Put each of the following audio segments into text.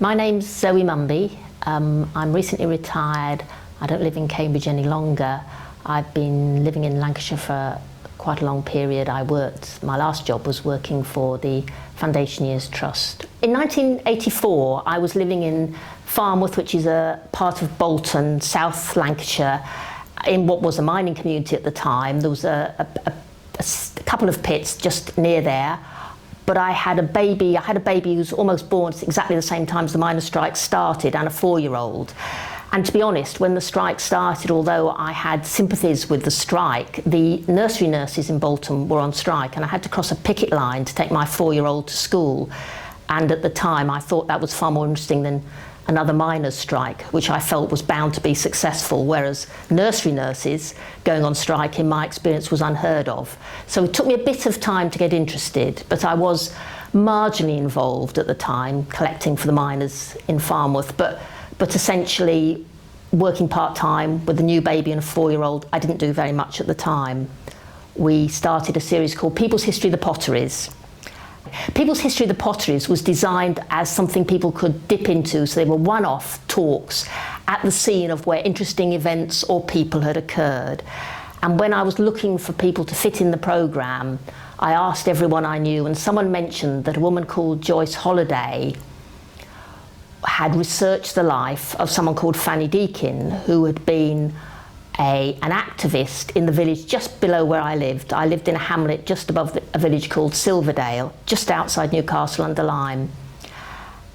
My name's Zoe Munby. I'm recently retired. I don't live in Cambridge any longer. I've been living in Lancashire for quite a long period. My last job was working for the Foundation Years Trust. In 1984, I was living in Farnworth, which is a part of Bolton, South Lancashire, in what was a mining community at the time. There was a couple of pits just near there. But I had a baby who was almost born at exactly the same time as the miners' strike started, and a 4-year-old. And to be honest, when the strike started, although I had sympathies with the strike, the nursery nurses in Bolton were on strike, and I had to cross a picket line to take my 4-year-old to school. And at the time, I thought that was far more interesting than another miners' strike, which I felt was bound to be successful, whereas nursery nurses going on strike, in my experience, was unheard of. So it took me a bit of time to get interested, but I was marginally involved at the time, collecting for the miners in Farnworth, but essentially working part-time with a new baby and a 4-year-old. I didn't do very much at the time. We started a series called People's History of the Potteries. People's History of the Potteries was designed as something people could dip into, so they were one-off talks at the scene of where interesting events or people had occurred. And when I was looking for people to fit in the programme, I asked everyone I knew, and someone mentioned that a woman called Joyce Holliday had researched the life of someone called Fanny Deakin, who had been an activist in the village just below where I lived. I lived in a hamlet just above a village called Silverdale, just outside Newcastle-under-Lyme.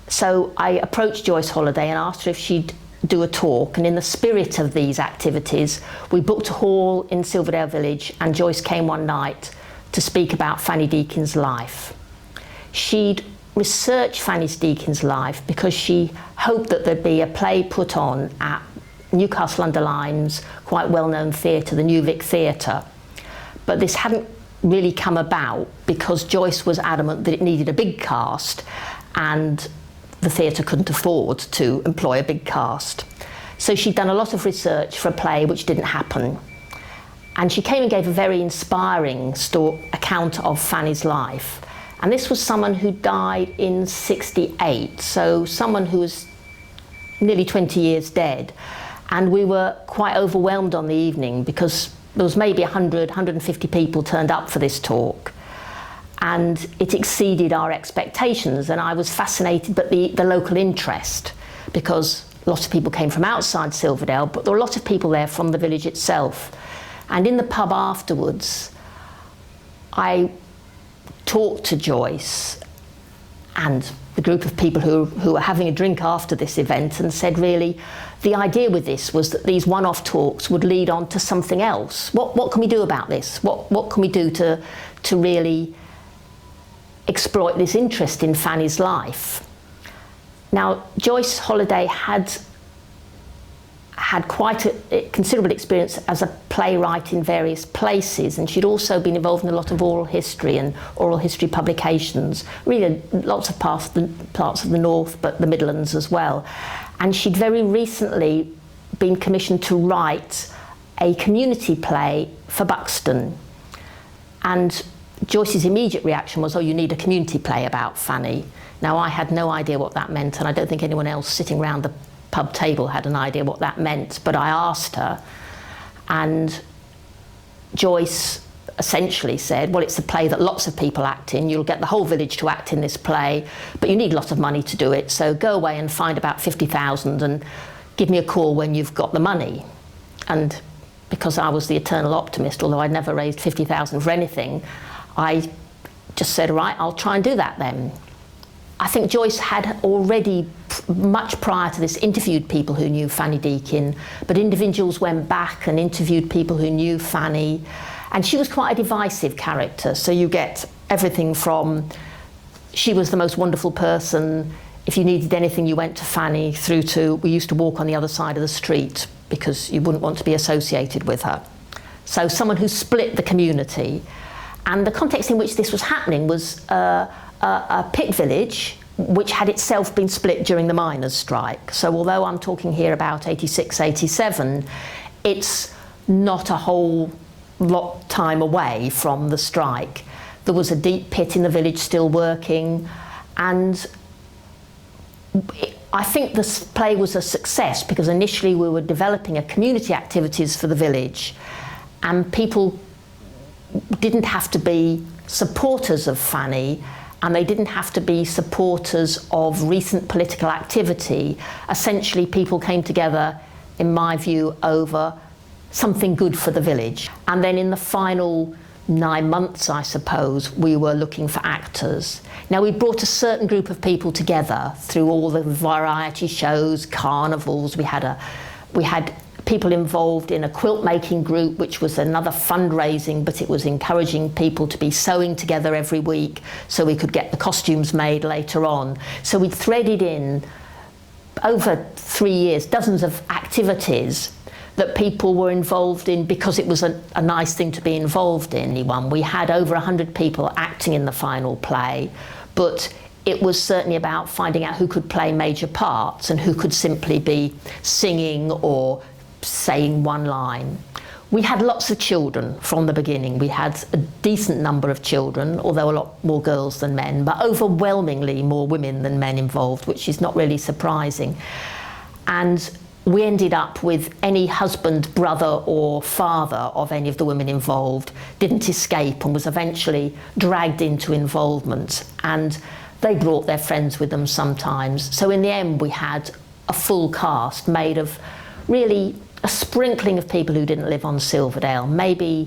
So I approached Joyce Holliday and asked her if she'd do a talk, and in the spirit of these activities, we booked a hall in Silverdale village, and Joyce came one night to speak about Fanny Deakin's life. She'd researched Fanny Deakin's life because she hoped that there'd be a play put on at Newcastle-under-Lyme's quite well-known theatre, the New Vic Theatre. But this hadn't really come about because Joyce was adamant that it needed a big cast, and the theatre couldn't afford to employ a big cast. So she'd done a lot of research for a play which didn't happen. And she came and gave a very inspiring account of Fanny's life. And this was someone who died in '68, so someone who was nearly 20 years dead. And we were quite overwhelmed on the evening because there was maybe 100, 150 people turned up for this talk. And it exceeded our expectations, and I was fascinated by the local interest, because lots of people came from outside Silverdale, but there were a lot of people there from the village itself. And in the pub afterwards, I talked to Joyce and the group of people who were having a drink after this event, and said, really, the idea with this was that these one-off talks would lead on to something else. What can we do about this? What can we do to really exploit this interest in Fanny's life? Now, Joyce Holliday had quite a considerable experience as a playwright in various places, and she'd also been involved in a lot of oral history and oral history publications, really lots of parts of the North, but the Midlands as well. And she'd very recently been commissioned to write a community play for Buxton. And Joyce's immediate reaction was, oh, you need a community play about Fanny. Now, I had no idea what that meant, and I don't think anyone else sitting around the pub table had an idea what that meant, but I asked her, and Joyce essentially said, well, it's a play that lots of people act in. You'll get the whole village to act in this play, but you need a lot of money to do it, so go away and find about 50,000 and give me a call when you've got the money. And because I was the eternal optimist, although I'd never raised 50,000 for anything, I just said, right, I'll try and do that then. I think Joyce had already, much prior to this, interviewed people who knew Fanny Deakin, but individuals went back and interviewed people who knew Fanny, and she was quite a divisive character. So you get everything from, she was the most wonderful person, if you needed anything you went to Fanny, through to, we used to walk on the other side of the street because you wouldn't want to be associated with her. So someone who split the community. And the context in which this was happening was a pit village which had itself been split during the miners' strike. So although I'm talking here about 86, 87, it's not a whole lot time away from the strike. There was a deep pit in the village still working, and I think this play was a success because initially we were developing a community activities for the village, and people didn't have to be supporters of Fanny, and they didn't have to be supporters of recent political activity. Essentially, people came together, in my view, over something good for the village. And then in the final 9 months, I suppose, we were looking for actors. Now, we brought a certain group of people together through all the variety shows, carnivals. We had people involved in a quilt making group, which was another fundraising, but it was encouraging people to be sewing together every week so we could get the costumes made later on. So we threaded in, over 3 years, dozens of activities that people were involved in because it was a nice thing to be involved in. We had over 100 people acting in the final play, but it was certainly about finding out who could play major parts and who could simply be singing or saying one line. We had lots of children from the beginning. We had a decent number of children, although a lot more girls than men, but overwhelmingly more women than men involved, which is not really surprising. And we ended up with any husband, brother or father of any of the women involved didn't escape and was eventually dragged into involvement, and they brought their friends with them sometimes. So in the end we had a full cast made of really a sprinkling of people who didn't live on Silverdale, maybe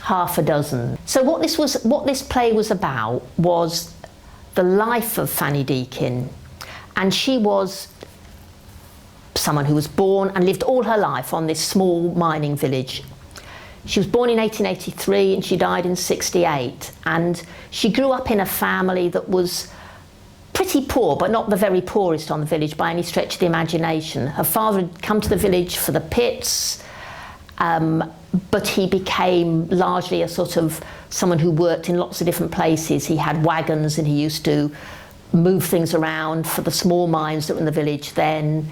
half a dozen. So what this play was about was the life of Fanny Deakin, and she was someone who was born and lived all her life on this small mining village. She was born in 1883 and she died in 68, and she grew up in a family that was pretty poor, but not the very poorest on the village by any stretch of the imagination. Her father had come to the village for the pits, but he became largely a sort of someone who worked in lots of different places. He had wagons and he used to move things around for the small mines that were in the village then.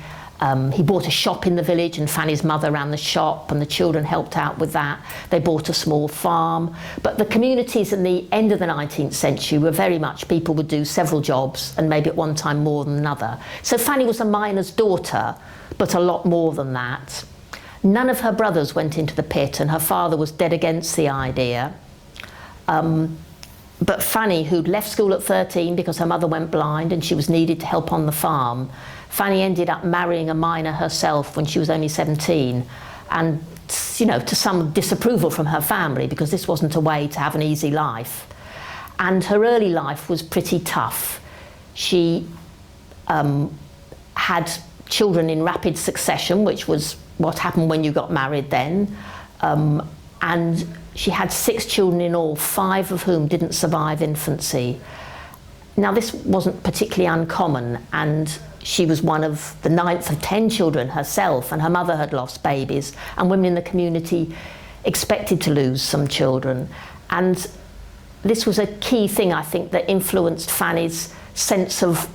He bought a shop in the village and Fanny's mother ran the shop and the children helped out with that. They bought a small farm. But the communities in the end of the 19th century were very much, people would do several jobs and maybe at one time more than another. So Fanny was a miner's daughter, but a lot more than that. None of her brothers went into the pit and her father was dead against the idea. But Fanny, who'd left school at 13 because her mother went blind and she was needed to help on the farm, Fanny ended up marrying a miner herself when she was only 17, and to some disapproval from her family because this wasn't a way to have an easy life. And her early life was pretty tough. She had children in rapid succession, which was what happened when you got married then, and she had 6 children in all, 5 of whom didn't survive infancy. Now this wasn't particularly uncommon, and she was one of the 9th of 10 children herself, and her mother had lost babies, and women in the community expected to lose some children. And this was a key thing, I think, that influenced Fanny's sense of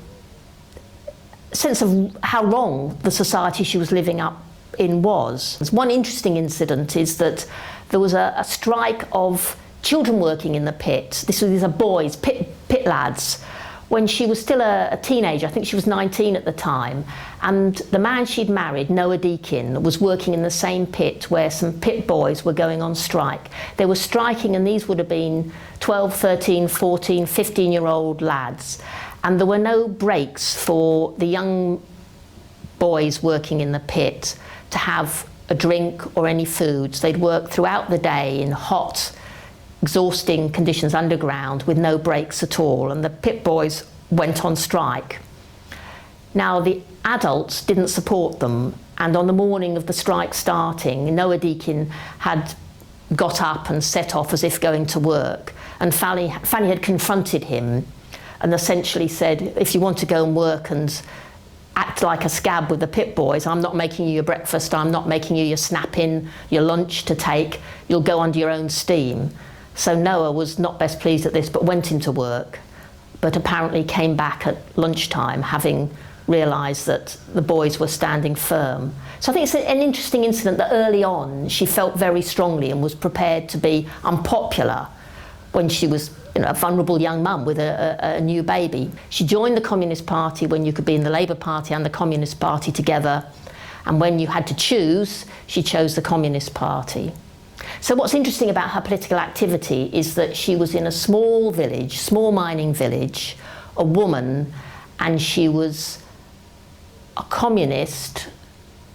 how wrong the society she was living up in was. One interesting incident is that there was a strike of children working in the pit. These are boys, pit lads, when she was still a teenager. I think she was 19 at the time, and the man she'd married, Noah Deakin, was working in the same pit where some pit boys were going on strike. They were striking, and these would have been 12, 13, 14, 15-year-old lads, and there were no breaks for the young boys working in the pit to have a drink or any foods. They'd work throughout the day in hot, exhausting conditions underground with no breaks at all, and the pit boys went on strike. Now the adults didn't support them, and on the morning of the strike starting, Noah Deakin had got up and set off as if going to work, and Fanny had confronted him and essentially said, if you want to go and work and act like a scab with the pit boys, I'm not making you your breakfast, I'm not making you your snap-in, your lunch to take, you'll go under your own steam. So Noah was not best pleased at this, but went into work, but apparently came back at lunchtime having realised that the boys were standing firm. So I think it's an interesting incident that early on she felt very strongly and was prepared to be unpopular when she was a vulnerable young mum with a new baby. She joined the Communist Party when you could be in the Labour Party and the Communist Party together, and when you had to choose, she chose the Communist Party. So what's interesting about her political activity is that she was in a small village, small mining village, a woman, and she was a communist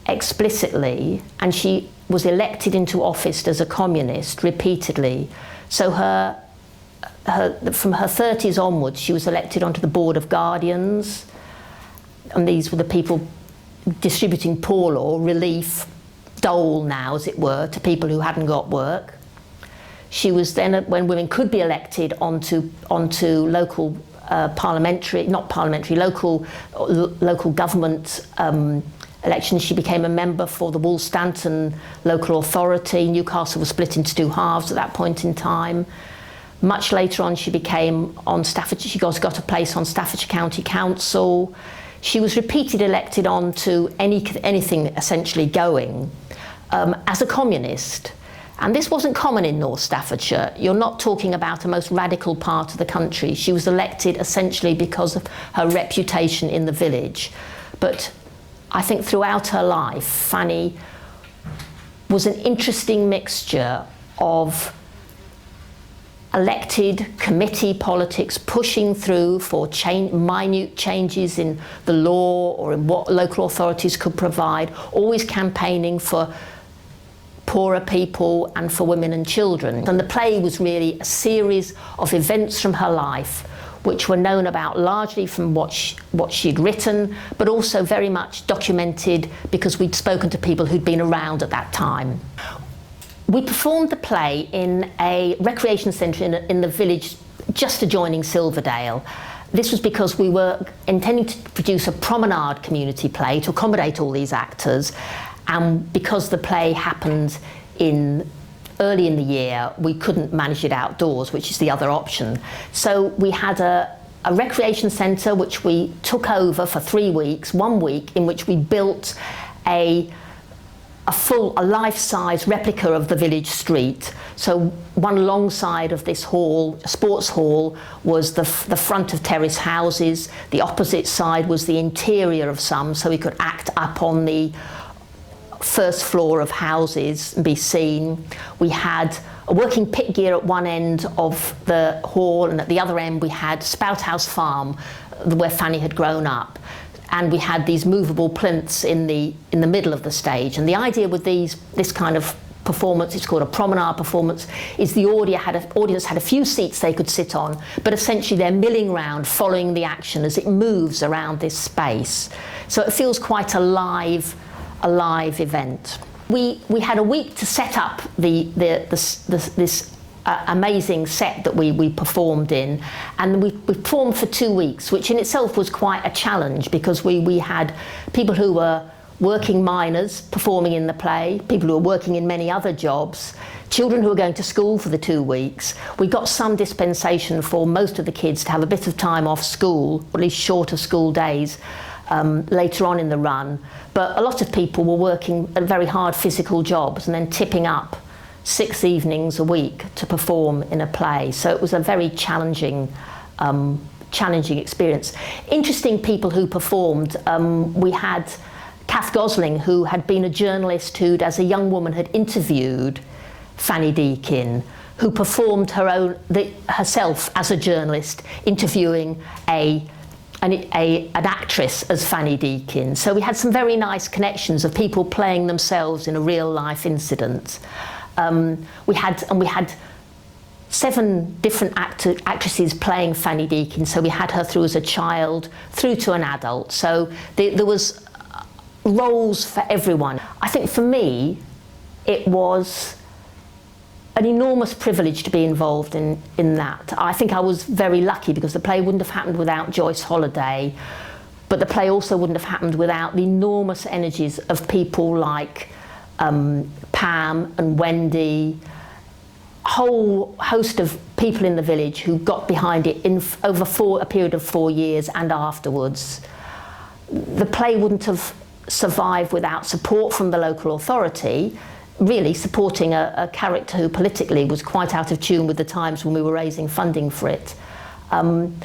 explicitly, and she was elected into office as a communist repeatedly. So from her 30s onwards, she was elected onto the Board of Guardians, and these were the people distributing poor law, relief, dole now, as it were, to people who hadn't got work. She was then, when women could be elected onto local local government elections, she became a member for the Woolstanton local authority. Newcastle was split into two halves at that point in time. Much later on, she became on Staffordshire. She got a place on Staffordshire County Council. She was repeatedly elected on to anything essentially going as a communist. And this wasn't common in North Staffordshire. You're not talking about a most radical part of the country. She was elected essentially because of her reputation in the village. But I think throughout her life, Fanny was an interesting mixture of elected committee politics, pushing through for minute changes in the law or in what local authorities could provide, always campaigning for poorer people and for women and children. And the play was really a series of events from her life which were known about largely from what she'd written, but also very much documented because we'd spoken to people who'd been around at that time. We performed the play in a recreation centre in the village just adjoining Silverdale. This was because we were intending to produce a promenade community play to accommodate all these actors, and because the play happened early in the year, we couldn't manage it outdoors, which is the other option. So we had a recreation centre which we took over for 3 weeks, 1 week in which we built a life-size replica of the village street. So one long side of this hall, sports hall, was the front of terrace houses. The opposite side was the interior of some, so we could act up on the first floor of houses and be seen. We had a working pit gear at one end of the hall, and at the other end we had Spout House Farm, where Fanny had grown up. And we had these movable plinths in the middle of the stage. And the idea with this kind of performance, it's called a promenade performance, is the audience had a few seats they could sit on, but essentially they're milling round, following the action as it moves around this space. So it feels quite a live event. We had a week to set up this amazing set that we performed in, and we performed for 2 weeks, which in itself was quite a challenge because we had people who were working miners performing in the play, people who were working in many other jobs, children who were going to school for the 2 weeks. We got some dispensation for most of the kids to have a bit of time off school, or at least shorter school days, later on in the run, but a lot of people were working at very hard physical jobs and then tipping up 6 evenings a week to perform in a play. So it was a very challenging experience. Interesting people who performed. We had Kath Gosling, who had been a journalist who'd, as a young woman, had interviewed Fanny Deakin, who performed herself as a journalist, interviewing an actress as Fanny Deakin. So we had some very nice connections of people playing themselves in a real life incident. We had 7 different actresses playing Fanny Deakin, so we had her through as a child, through to an adult. So there was roles for everyone. I think for me, it was an enormous privilege to be involved in that. I think I was very lucky because the play wouldn't have happened without Joyce Holliday, but the play also wouldn't have happened without the enormous energies of people like Pam and Wendy, a whole host of people in the village who got behind it over a period of 4 years and afterwards. The play wouldn't have survived without support from the local authority. really supporting a character who politically was quite out of tune with the times when we were raising funding for it. And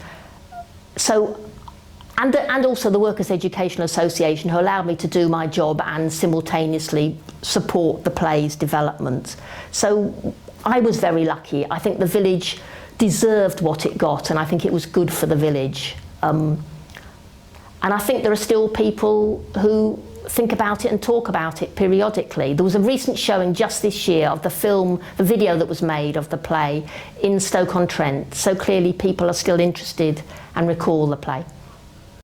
also the Workers' Educational Association, who allowed me to do my job and simultaneously support the play's development. So I was very lucky. I think the village deserved what it got, and I think it was good for the village. And I think there are still people who think about it and talk about it periodically. There was a recent showing just this year of the video that was made of the play in Stoke-on-Trent. So clearly people are still interested and recall the play.